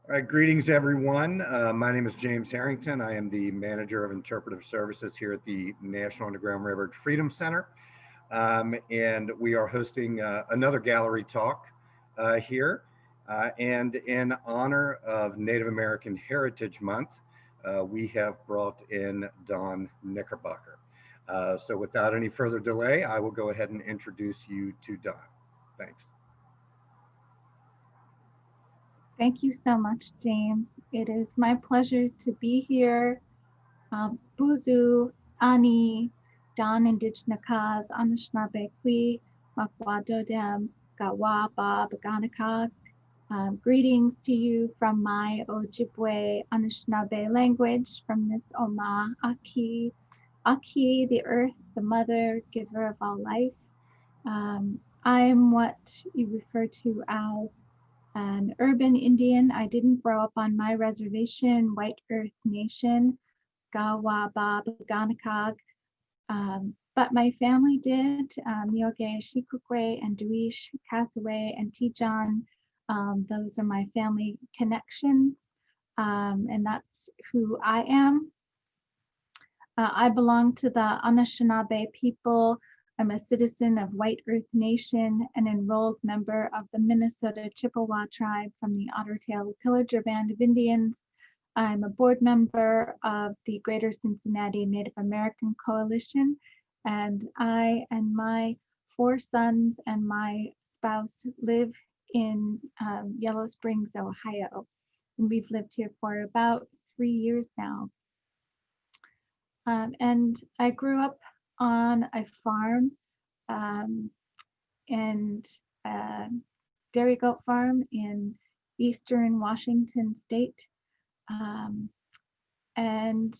All right, greetings everyone. My name is James Harrington. I am the manager of Interpretive Services here at the National Underground Railroad Freedom Center. And we are hosting another gallery talk here. And in honor of Native American Heritage Month, we have brought in Dawn Knickerbocker. So without any further delay, I will go ahead and introduce you to Dawn. Thanks. Thank you so much, James. It is my pleasure to be here. Buzu, Ani, Dawn Indignakas, Anishinaabe Kwi, Makwadodem, Gawa, Bob, Ganakak. Greetings to you from my Ojibwe Anishinaabe language, from Miss Oma, Aki. Aki, the earth, the mother, giver of all life. I am what you refer to as an urban Indian. I didn't grow up on my reservation, White Earth Nation, Gawa, Bab, Ganakag, but my family did. Mioge, Shikukwe, and Duish, Kasaway, and Tijan. Those are my family connections, and that's who I am. I belong to the Anishinaabe people. I'm a citizen of White Earth Nation, an enrolled member of the Minnesota Chippewa Tribe from the Ottertail Pillager Band of Indians. I'm a board member of the Greater Cincinnati Native American Coalition, and I and my 4 sons and my spouse live in Yellow Springs, Ohio, and we've lived here for about 3 years now. And I grew up on a farm and dairy goat farm in eastern Washington state. And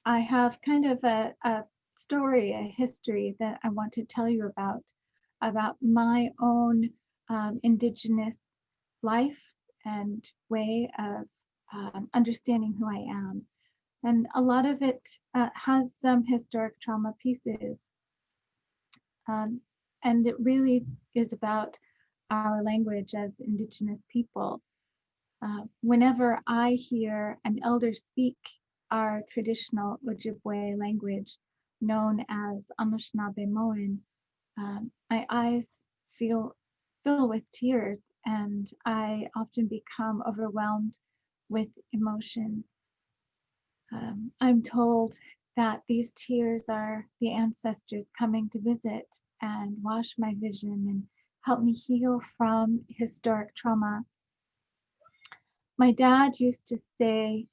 I have kind of a story, a history that I want to tell you about my own Indigenous life and way of understanding who I am. And a lot of it has some historic trauma pieces. And it really is about our language as Indigenous people. Whenever I hear an elder speak our traditional Ojibwe language, known as Anishinaabe Moan, my eyes fill with tears, and I often become overwhelmed with emotion. I'm told that these tears are the ancestors coming to visit and wash my vision and help me heal from historic trauma. My dad used to say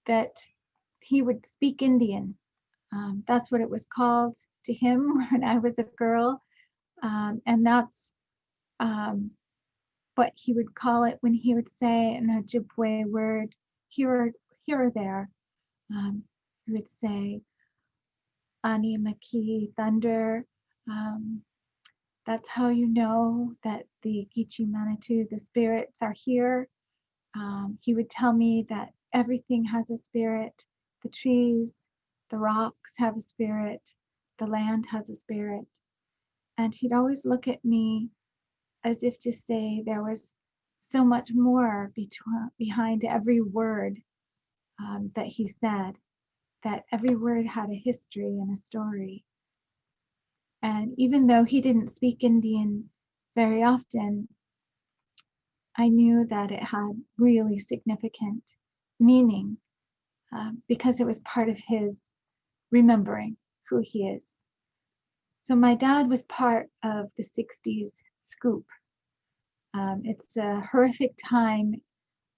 that he would speak Indian. That's what it was called to him when I was a girl. And that's what he would call it when he would say an Ojibwe word here or there. He would say, Ani Maki, thunder. That's how you know that the Gichi Manitou, the spirits, are here. He would tell me that everything has a spirit. The trees, the rocks have a spirit. The land has a spirit. And he'd always look at me as if to say there was so much more behind every word that he said, that every word had a history and a story. And even though he didn't speak Indian very often, I knew that it had really significant meaning because it was part of his remembering who he is. So my dad was part of the 60s scoop. It's a horrific time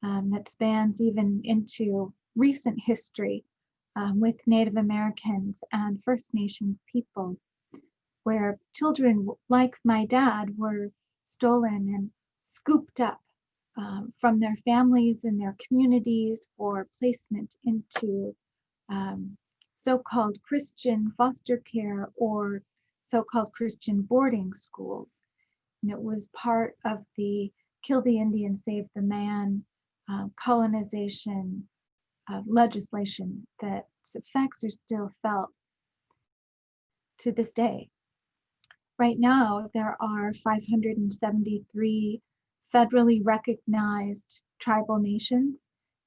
that spans even into recent history with Native Americans and First Nations people, where children like my dad were stolen and scooped up from their families and their communities for placement into so-called Christian foster care or so-called Christian boarding schools. And it was part of the Kill the Indian, Save the Man colonization legislation that's effects are still felt to this day. Right now, there are 573 federally recognized tribal nations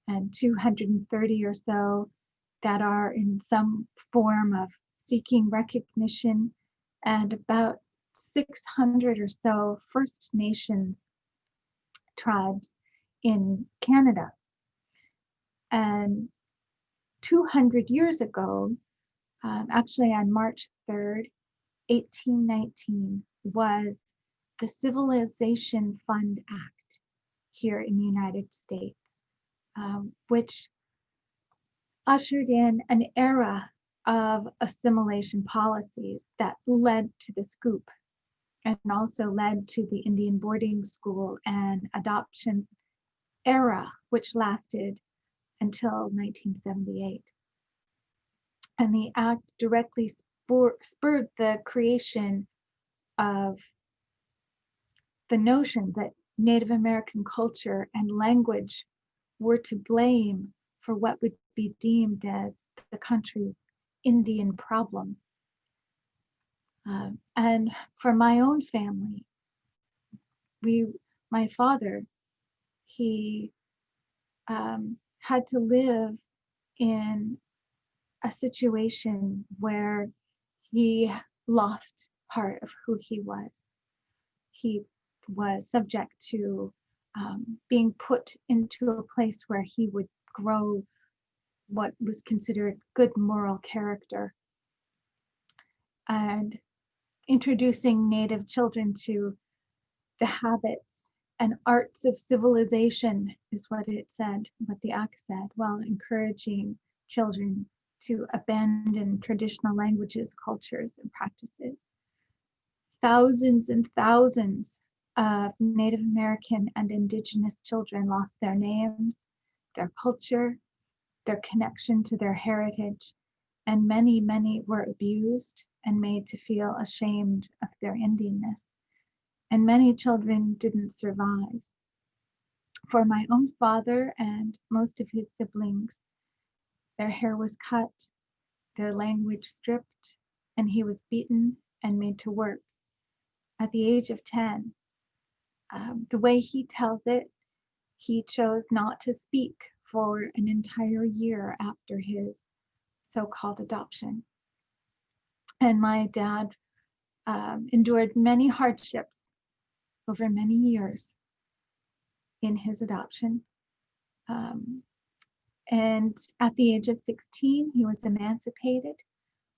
and 230 or so that are in some form of seeking recognition, and about 600 or so First Nations tribes in Canada. And 200 years ago, actually on March 3rd, 1819, was the Civilization Fund Act here in the United States, which ushered in an era of assimilation policies that led to the scoop and also led to the Indian boarding school and adoptions era, which lasted until 1978. And the act directly spurred the creation of the notion that Native American culture and language were to blame for what would be deemed as the country's Indian problem. And for my own family, my father, he had to live in a situation where he lost part of who he was. He was subject to being put into a place where he would grow what was considered good moral character. And introducing Native children to the habits and arts of civilization is what it said, what the act said, while encouraging children to abandon traditional languages, cultures, and practices. Thousands and thousands of Native American and Indigenous children lost their names, their culture, their connection to their heritage, and many, many were abused and made to feel ashamed of their Indianness. And many children didn't survive. For my own father and most of his siblings, their hair was cut, their language stripped, and he was beaten and made to work. At the age of 10, the way he tells it, he chose not to speak for an entire year after his so-called adoption. And my dad endured many hardships over many years in his adoption. And at the age of 16, he was emancipated.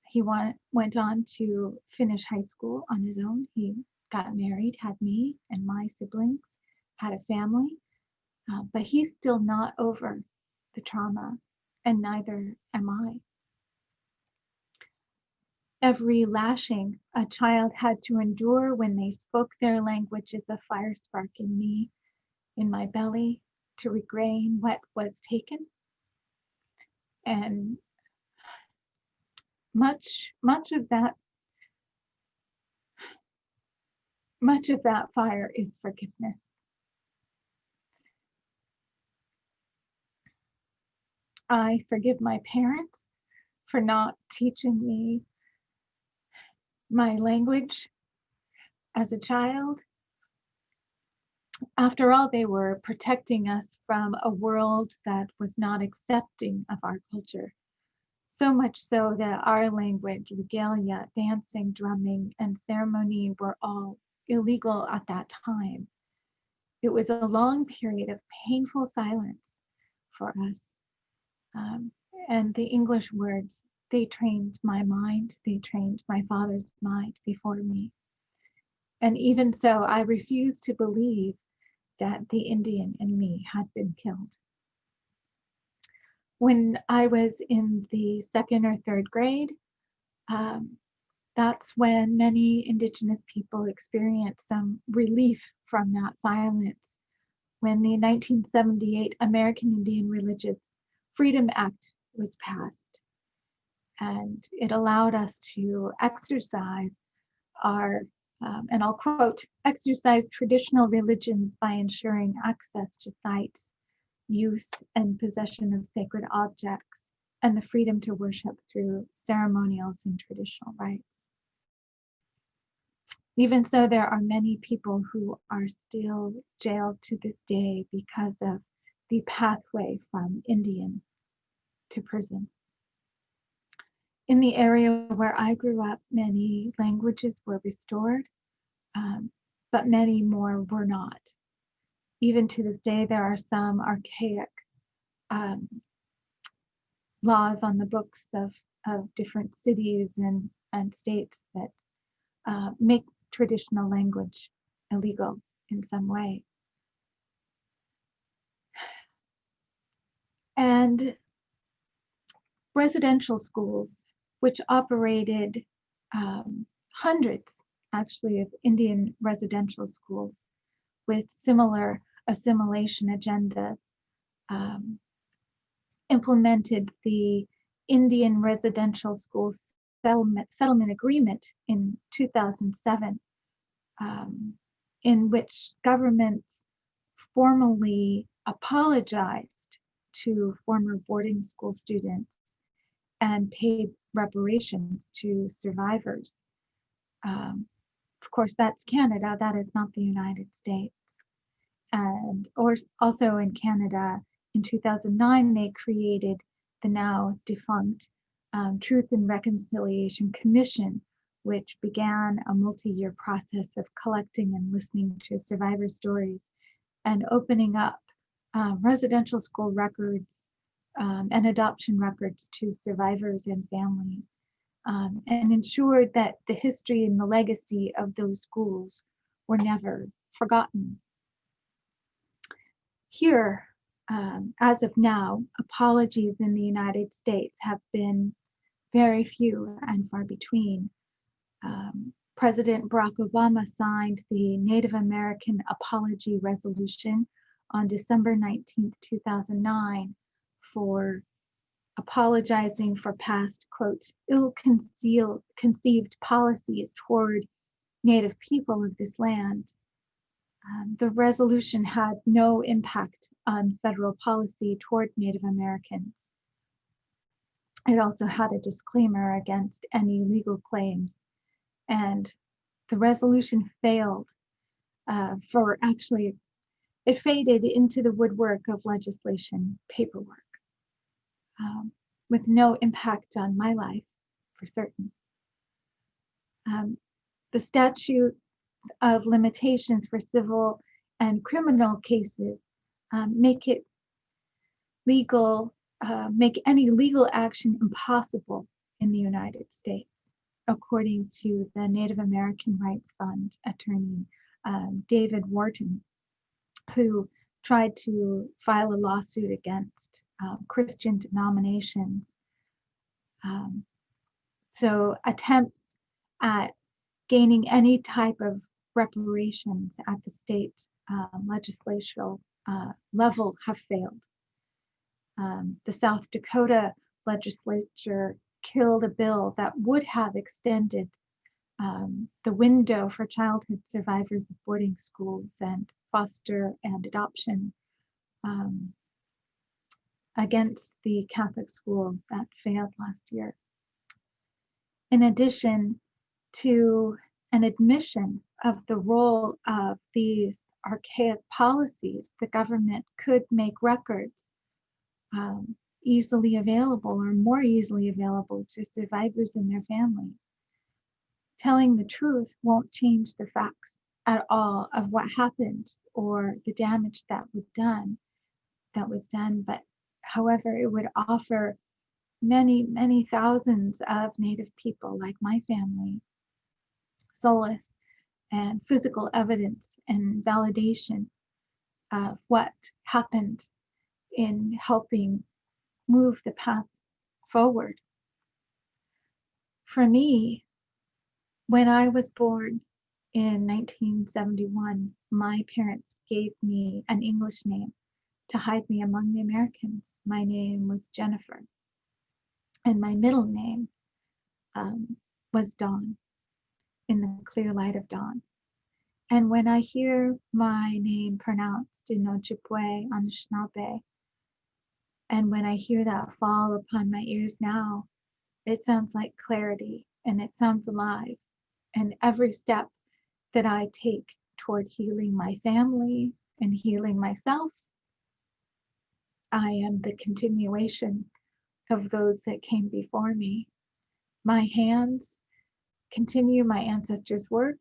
He went on to finish high school on his own. He got married, had me and my siblings, had a family, but he's still not over the trauma, and neither am I. Every lashing a child had to endure when they spoke their language is a fire spark in me, in my belly, to regain what was taken. And much of that fire is forgiveness. I forgive my parents for not teaching me my language as a child. After all, they were protecting us from a world that was not accepting of our culture. So much so that our language, regalia, dancing, drumming, and ceremony were all illegal at that time. It was a long period of painful silence for us. And the English words, they trained my mind, they trained my father's mind before me. And even so, I refuse to believe that the Indian in me had been killed. When I was in the second or third grade, that's when many Indigenous people experienced some relief from that silence, when the 1978 American Indian Religious Freedom Act was passed. And it allowed us to exercise our, and I'll quote, exercise traditional religions by ensuring access to sites, use and possession of sacred objects, and the freedom to worship through ceremonials and traditional rites. Even so, there are many people who are still jailed to this day because of the pathway from Indian to prison. In the area where I grew up, many languages were restored, but many more were not. Even to this day, there are some archaic laws on the books of different cities and states that make traditional language illegal in some way. And residential schools, which operated hundreds actually of Indian residential schools with similar assimilation agendas, implemented the Indian Residential School Settlement Agreement in 2007, in which governments formally apologized to former boarding school students and paid reparations to survivors. Of course, that's Canada. That is not the United States. And also in Canada, in 2009, they created the now defunct Truth and Reconciliation Commission, which began a multi-year process of collecting and listening to survivor stories and opening up residential school records and adoption records to survivors and families, and ensured that the history and the legacy of those schools were never forgotten. Here, as of now, apologies in the United States have been very few and far between. President Barack Obama signed the Native American Apology Resolution on December 19th, 2009, for apologizing for past, quote, ill-conceived policies toward Native people of this land. The resolution had no impact on federal policy toward Native Americans. It also had a disclaimer against any legal claims, and the resolution failed it faded into the woodwork of legislation paperwork, with no impact on my life, for certain. The statute of limitations for civil and criminal cases make it legal, make any legal action impossible in the United States, according to the Native American Rights Fund attorney, David W.A.R.N, who tried to file a lawsuit against Christian denominations. So attempts at gaining any type of reparations at the state legislative level have failed. The South Dakota legislature killed a bill that would have extended the window for childhood survivors of boarding schools and foster and adoption against the Catholic school that failed last year. In addition to an admission of the role of these archaic policies, the government could make records easily available or more easily available to survivors and their families. Telling the truth won't change the facts at all of what happened or the damage that was done, but however, it would offer many, many thousands of Native people like my family solace and physical evidence and validation of what happened in helping move the path forward. For me, when I was born in 1971, my parents gave me an English name to hide me among the Americans. My name was Jennifer, and my middle name was Dawn, in the clear light of dawn. And when I hear my name pronounced in Ojibwe, Anishinaabe, and when I hear that fall upon my ears now, it sounds like clarity and it sounds alive. And every step that I take toward healing my family and healing myself. I am the continuation of those that came before me. My hands continue my ancestors' work.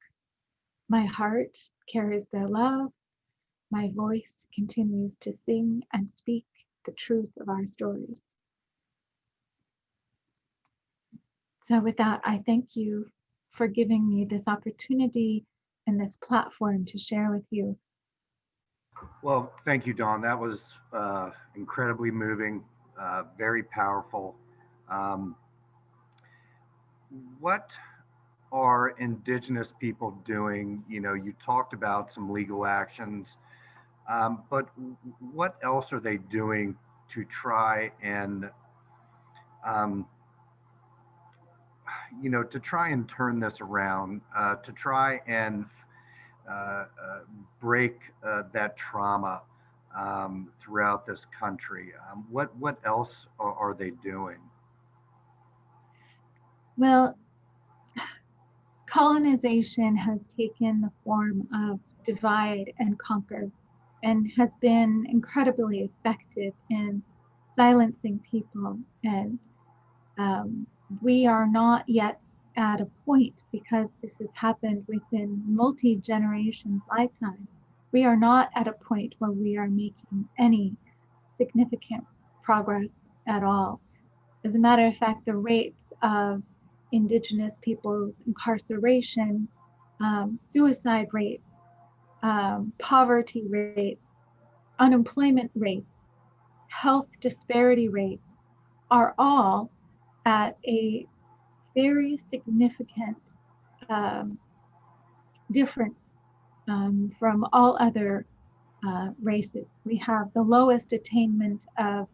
My heart carries their love. My voice continues to sing and speak the truth of our stories. So with that, I thank you for giving me this opportunity and this platform to share with you. Well, thank you, Dawn. That was incredibly moving, very powerful. Um, what are Indigenous people doing? You know, you talked about some legal actions, but what else are they doing to try and, um, to try and turn this around, to try and uh, uh, break that trauma throughout this country? What else are they doing? Well, colonization has taken the form of divide and conquer and has been incredibly effective in silencing people. And we are not yet at a point, because this has happened within multi-generations lifetime. We are not at a point where we are making any significant progress at all. As a matter of fact, the rates of Indigenous people's incarceration, suicide rates, poverty rates, unemployment rates, health disparity rates are all at a very significant um, difference from all other races. We have the lowest attainment of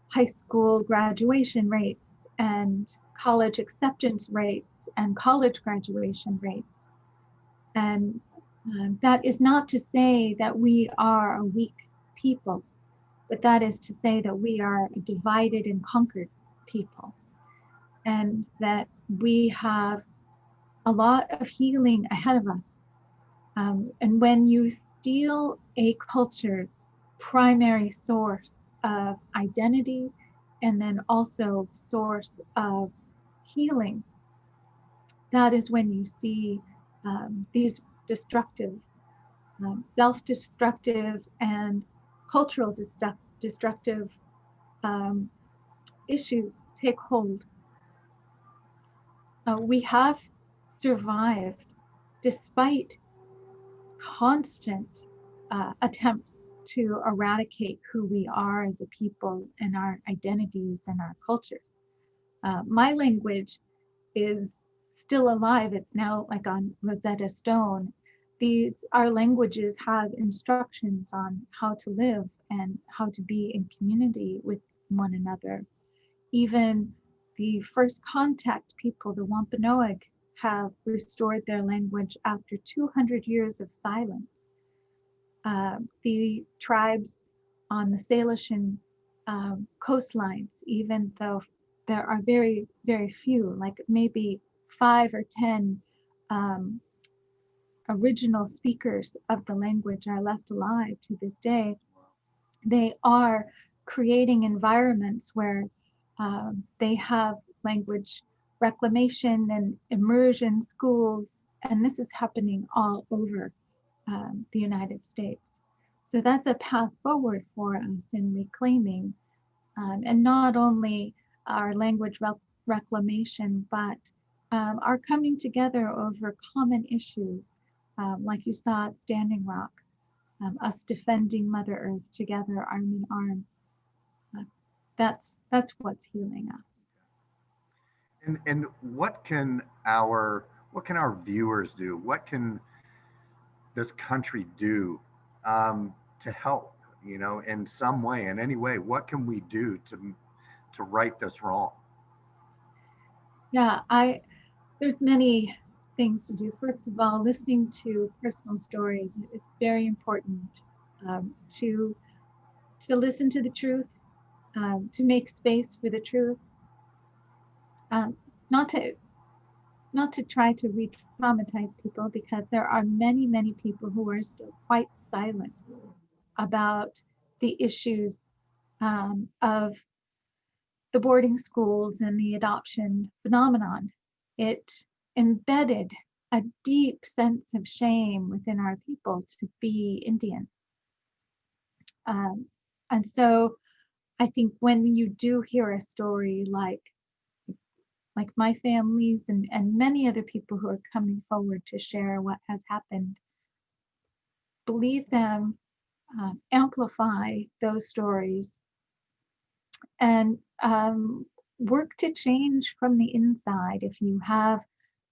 high school graduation rates and college acceptance rates and college graduation rates. And that is not to say that we are a weak people, but that is to say that we are a divided and conquered people, and that we have a lot of healing ahead of us. And when you steal a culture's primary source of identity and then also source of healing, that is when you see these destructive, self-destructive and cultural destructive issues take hold. We have survived despite constant attempts to eradicate who we are as a people and our identities and our cultures. My language is still alive. It's now like on Rosetta Stone. Our languages have instructions on how to live and how to be in community with one another. Even the first contact people, the Wampanoag, have restored their language after 200 years of silence. The tribes on the Salishan coastlines, even though there are very, very few, like maybe 5 or 10 um, original speakers of the language are left alive to this day, they are creating environments where they have language reclamation and immersion schools, and this is happening all over the United States. So that's a path forward for us in reclaiming, and not only our language reclamation, but our coming together over common issues, like you saw at Standing Rock, us defending Mother Earth together, arm in arm. Uh, that's what's healing us. And what can our viewers do? What can this country do to help? In some way, in any way, what can we do to right this wrong? Yeah, there's many things to do. First of all, listening to personal stories is very important, to listen to the truth, to make space for the truth, um, not to not to try to re-traumatize people, because there are many, many people who are still quite silent about the issues of the boarding schools and the adoption phenomenon. It embedded a deep sense of shame within our people to be Indian. And so I think when you do hear a story like my families and many other people who are coming forward to share what has happened, believe them, amplify those stories, and work to change from the inside. If you have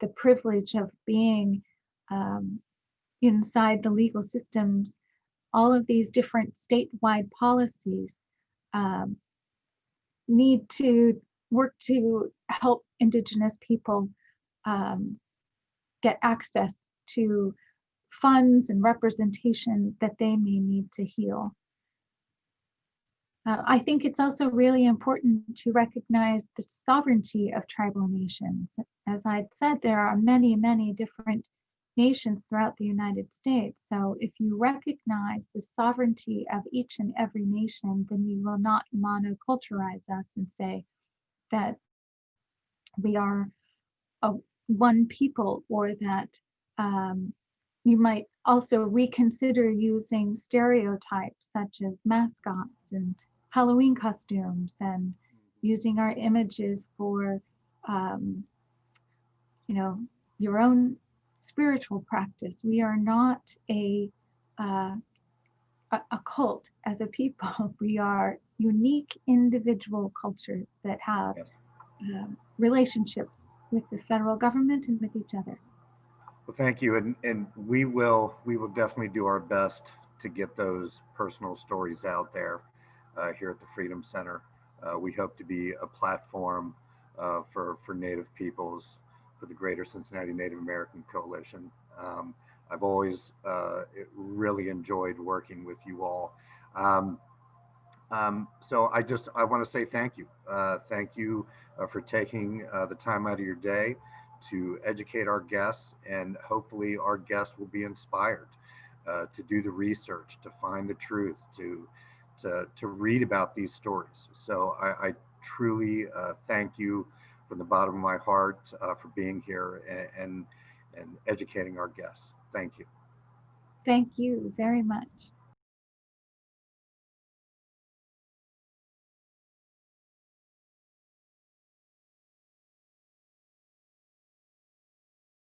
the privilege of being um, inside the legal systems, all of these different statewide policies um, need to work to help Indigenous people um, get access to funds and representation that they may need to heal. I think it's also really important to recognize the sovereignty of tribal nations. As I'd said, there are many, many different nations throughout the United States. So if you recognize the sovereignty of each and every nation, then you will not monoculturize us and say that we are a one people, or that you might also reconsider using stereotypes such as mascots and Halloween costumes, and using our images for, um, your own spiritual practice. We are not uh, a cult as a people. We are unique individual cultures that have Yes. relationships with the federal government and with each other. Well, thank you, and we will definitely do our best to get those personal stories out there here at the Freedom Center. We hope to be a platform for Native peoples, for the Greater Cincinnati Native American Coalition. I've always really enjoyed working with you all. Um, so I want to say thank you. Thank you for taking the time out of your day to educate our guests, and hopefully our guests will be inspired to do the research, to find the truth, to read about these stories. So I truly thank you from the bottom of my heart for being here and educating our guests. Thank you. Thank you very much.